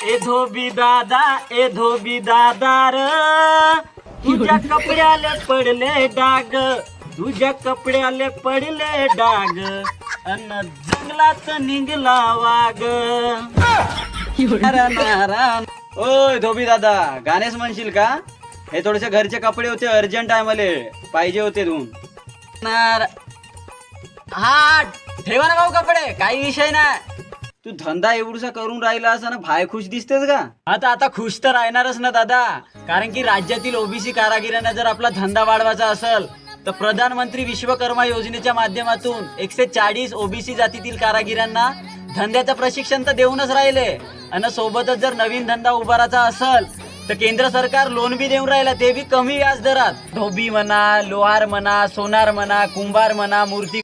ए धोबी दादा र तुझ्या कपड्याले पडले डाग, तुझ्या कपड्याले पडले डाग, अन जंगलात निघला वाघ. ओय धोबी दादा, गाणेच म्हणशील का? हे थोडेसे घरचे कपडे होते, अर्जंट आहे मले, पाहिजे होते धुवून. हा ठेवा ना भाऊ कपडे, काही विषय नाही. तू धंदा एवढसा करून राहिला असा ना, भाय खुश दिसतेस का? आता खुश तर राहणारच ना दादा, कारण की राज्यातील ओबीसी कारागिरांना जर आपला धंदा वाढवायचा असेल तर प्रधानमंत्री विश्वकर्मा योजनेच्या माध्यमातून 140 ओबीसी जातीतील कारागिरांना धंद्याचं प्रशिक्षण तर देऊनच राहिले, आणि सोबतच जर नवीन धंदा उभारायचा असेल तर केंद्र सरकार लोन बी देऊन राहिला, ते बी कमी व्याज दरात. धोबी म्हणा, लोहार म्हणा, सोनार म्हणा, कुंभार म्हणा, मूर्ती